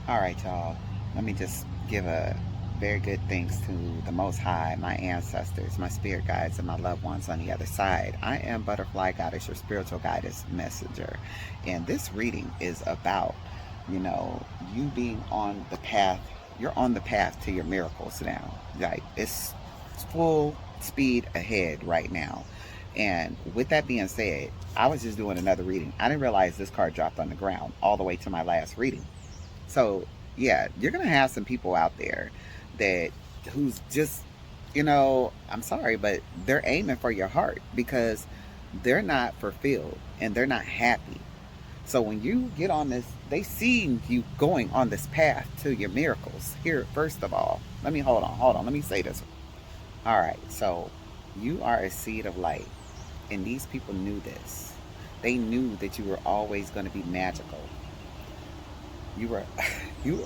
All right, y'all. Let me just give a very good thanks to the Most High, my ancestors, my spirit guides, and my loved ones on the other side. I am Butterfly Goddess, your spiritual guidance messenger. And this reading is about, you being on the path. You're on the path to your miracles now. Like, it's full speed ahead right now. And with that being said, I was just doing another reading. I didn't realize this card dropped on the ground all the way to my last reading. So yeah, you're gonna have some people out there that who's just, I'm sorry, but they're aiming for your heart because they're not fulfilled and they're not happy. So when you get on this, they see you going on this path to your miracles. Here, first of all, let me hold on, let me say this. All right, so you are a seed of light, and these people knew this. They knew that you were always going to be magical. You were, you,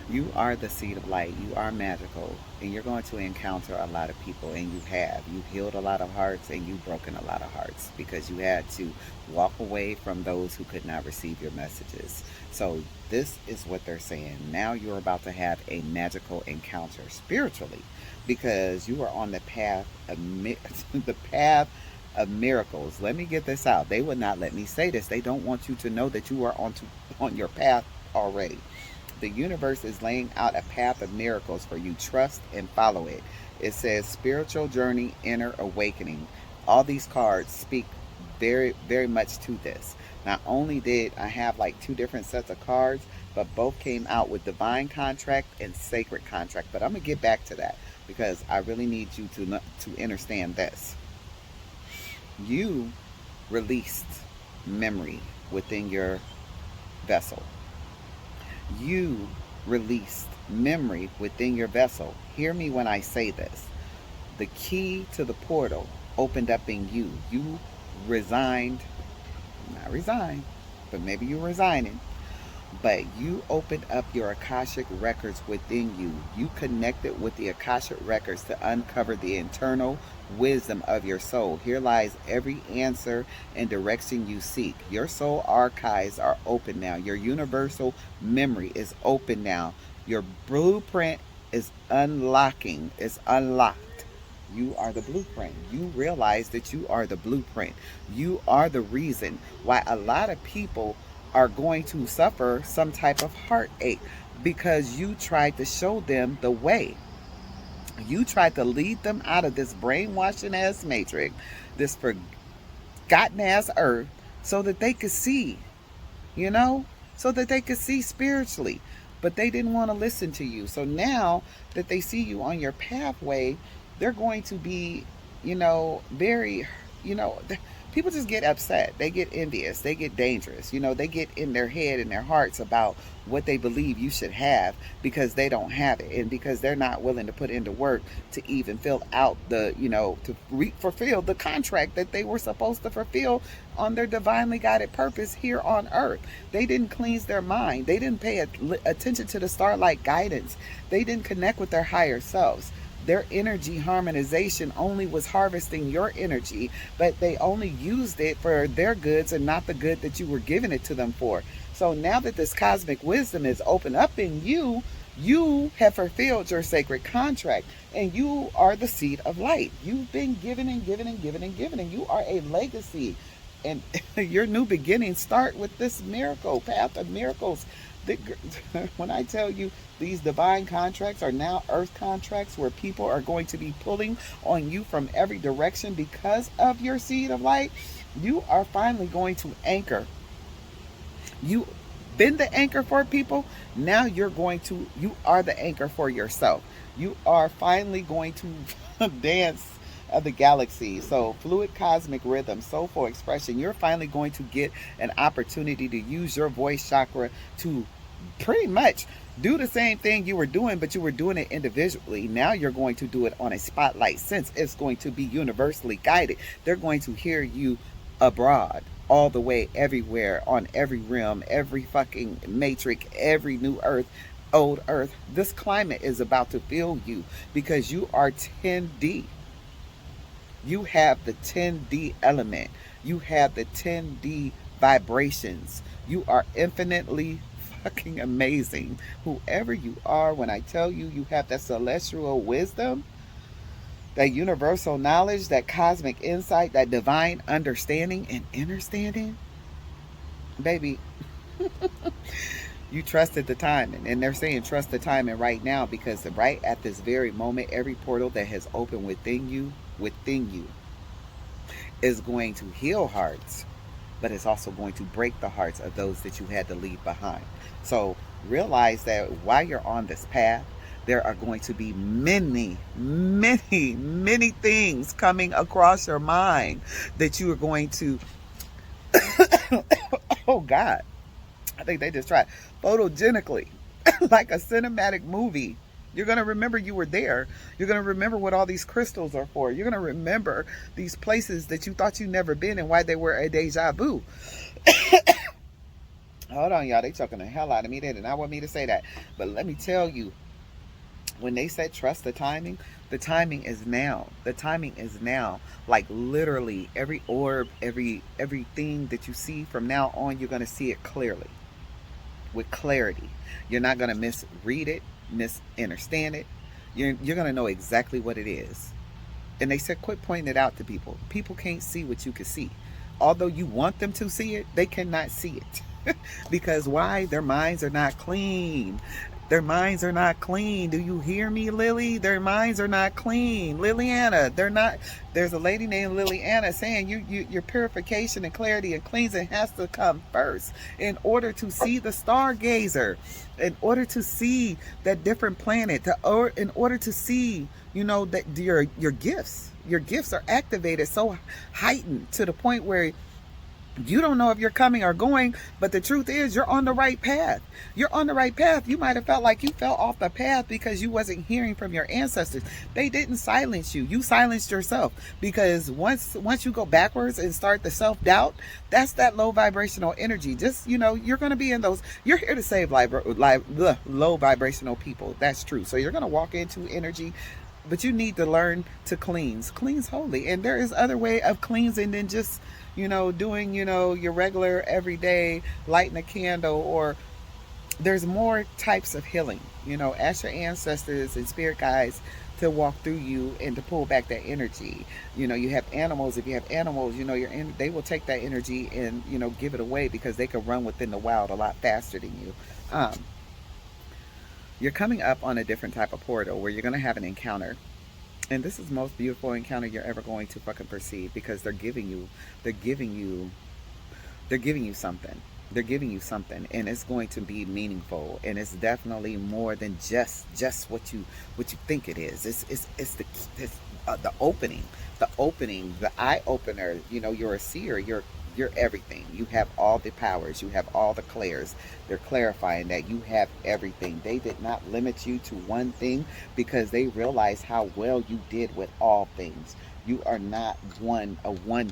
you are the seed of light. You are magical, and you're going to encounter a lot of people, and you have. You've healed a lot of hearts, and you've broken a lot of hearts because you had to walk away from those who could not receive your messages. So this is what they're saying. Now you're about to have a magical encounter spiritually, because you are on the path of the path of miracles. Let me get this out. They would not let me say this. They don't want you to know that you are on your path already. The universe is laying out a path of miracles for you. Trust and follow it. It says spiritual journey, inner awakening. All these cards speak very, very much to this. Not only did I have like two different sets of cards, but both came out with divine contract and sacred contract. But I'm gonna get back to that because I really need you to understand this. You released memory within your vessel. You released memory within your vessel. Hear me when I say this. The key to the portal opened up in you. You resigned, not resigned, but maybe you're resigning, but you opened up your Akashic records within you. You connected with the Akashic records to uncover the internal wisdom of your soul. Here lies every answer and direction you seek. Your soul archives are open now. Your universal memory is open now. Your blueprint is unlocked. You are the blueprint. You realize that you are the blueprint. You are the reason why a lot of people are going to suffer some type of heartache because you tried to show them the way. You tried to lead them out of this brainwashing ass matrix, this forgotten ass earth, so that they could see, you know, so that they could see spiritually. But they didn't want to listen to you. So now that they see you on your pathway, they're going to be, very, you know, people just get upset. They get envious. They get dangerous. They get in their head and their hearts about what they believe you should have because they don't have it and because they're not willing to put into work to even fill out fulfill the contract that they were supposed to fulfill on their divinely guided purpose here on earth. They didn't cleanse their mind. They didn't pay attention to the starlight guidance. They didn't connect with their higher selves. Their energy harmonization only was harvesting your energy, but they only used it for their goods and not the good that you were giving it to them for. So now that this cosmic wisdom is open up in you, you have fulfilled your sacred contract and you are the seed of light. You've been given and given and given and given, and you are a legacy. And your new beginnings start with this miracle, path of miracles. When I tell you these divine contracts are now earth contracts where people are going to be pulling on you from every direction because of your seed of light, you are finally going to anchor. You been the anchor for people. Now you are the anchor for yourself. You are finally going to dance of the galaxy. So fluid cosmic rhythm, soulful expression. You're finally going to get an opportunity to use your voice chakra to pretty much do the same thing you were doing, but you were doing it individually. Now you're going to do it on a spotlight since it's going to be universally guided. They're going to hear you abroad, all the way, everywhere, on every realm, every fucking matrix, every new earth, old earth. This climate is about to feel you because you are 10D. You have the 10D element. You have the 10D vibrations. You are infinitely fucking amazing. Whoever you are, when I tell you you have that celestial wisdom, that universal knowledge, that cosmic insight, that divine understanding and understanding, baby, you trusted the timing. And they're saying trust the timing right now, because right at this very moment, every portal that has opened within you is going to heal hearts, but it's also going to break the hearts of those that you had to leave behind. So realize that while you're on this path, there are going to be many, many, many things coming across your mind that you are going to, oh God, I think they just tried photogenically, like a cinematic movie. You're going to remember you were there. You're going to remember what all these crystals are for. You're going to remember these places that you thought you'd never been and why they were a deja vu. Hold on, y'all. They choking the hell out of me. They did not want me to say that. But let me tell you, when they said trust the timing is now. The timing is now. Like literally every orb, everything that you see from now on, you're going to see it clearly. With clarity. You're not going to misread it, misunderstand it. You're going to know exactly what it is. And they said quit pointing it out to people. People can't see what you can see. Although you want them to see it, they cannot see it. Because why? Their minds are not clean. Their minds are not clean. Do you hear me, Lily? Their minds are not clean. Liliana, they're not. There's a lady named Liliana saying your purification and clarity and cleansing has to come first in order to see the stargazer, in order to see that different planet, in order to see, that your gifts are activated so heightened to the point where you don't know if you're coming or going, but the truth is you're on the right path. You're on the right path. You might have felt like you fell off the path because you wasn't hearing from your ancestors. They didn't silence you. You silenced yourself, because once you go backwards and start the self-doubt, that's that low vibrational energy. Just, you're going to be in those. You're here to save low vibrational people. That's true. So you're going to walk into energy, but you need to learn to cleanse holy. And there is other way of cleansing than just doing, your regular everyday lighting a candle, or there's more types of healing. Ask your ancestors and spirit guides to walk through you and to pull back that energy. You have animals. If you have animals, they will take that energy and, give it away, because they can run within the wild a lot faster than you. You're coming up on a different type of portal where you're going to have an encounter. And this is the most beautiful encounter you're ever going to fucking perceive, because they're giving you something. They're giving you something, and it's going to be meaningful, and it's definitely more than just what you think it is. It's the opening, the eye opener. You're a seer. You're everything. You have all the powers. You have all the clairs. They're clarifying that you have everything. They did not limit you to one thing, because they realize how well you did with all things. You are not one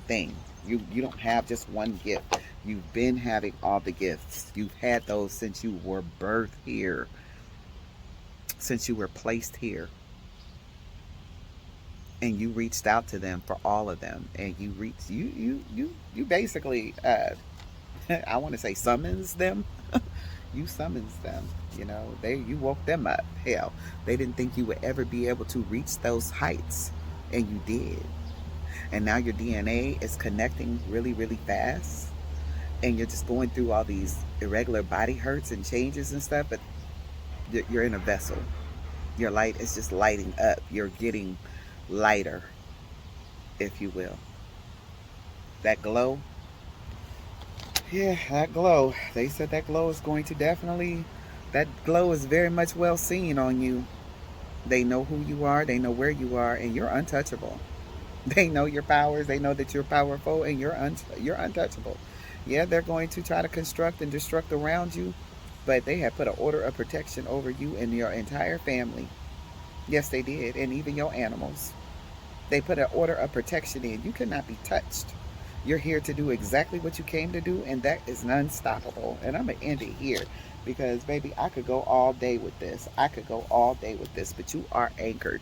thing. You don't have just one gift. You've been having all the gifts. You've had those since you were birthed here, since you were placed here. And you reached out to them for all of them, and you basically I want to say summons them. You summons them. You woke them up. Hell, they didn't think you would ever be able to reach those heights, and you did. And now your DNA is connecting really, really fast, and you're just going through all these irregular body hurts and changes and stuff, but you're in a vessel. Your light is just lighting up. You're getting lighter, if you will. That glow, that glow. They said that glow is going to that glow is very much well seen on you. They know who you are, they know where you are, and you're untouchable. They know your powers, they know that you're powerful, and you're untouchable. Yeah, they're going to try to construct and destruct around you, but they have put an order of protection over you and your entire family. Yes, they did, and even your animals. They put an order of protection in. You cannot be touched. You're here to do exactly what you came to do, and that is unstoppable. And I'm going to end it here, because, baby, I could go all day with this. But you are anchored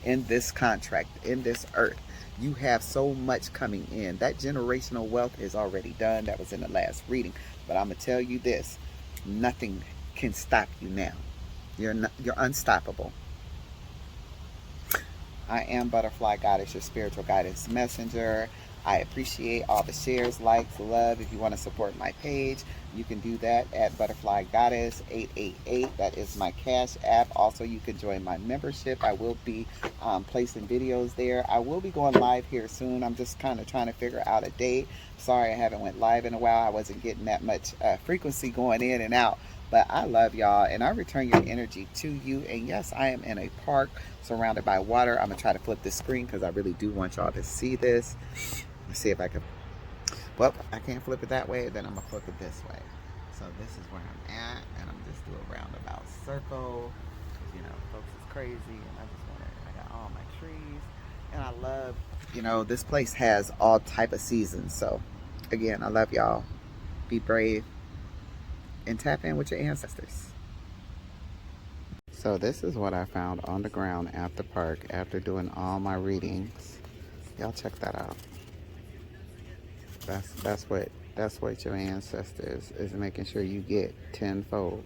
in this contract, in this earth. You have so much coming in. That generational wealth is already done. That was in the last reading. But I'm going to tell you this. Nothing can stop you now. You're unstoppable. I am Butterfly Goddess, your spiritual guidance messenger. I appreciate all the shares, likes, love. If you want to support my page, you can do that at Butterfly Goddess 888. That is my Cash App. Also, you can join my membership. I will be placing videos there. I will be going live here soon. I'm just kind of trying to figure out a date. Sorry I haven't went live in a while. I wasn't getting that much frequency going in and out. But I love y'all, and I return your energy to you. And yes, I am in a park surrounded by water. I'm going to try to flip this screen because I really do want y'all to see this. Let's see if I can. Well, I can't flip it that way. Then I'm going to flip it this way. So this is where I'm at, and I'm just doing a roundabout circle. Because, you know, folks is crazy, and I just want to, I got all my trees. And I love, you know, this place has all type of seasons. So, again, I love y'all. Be brave and tap in with your ancestors. So this is what I found on the ground at the park after doing all my readings. Y'all check that out. That's what your ancestors is making sure you get tenfold.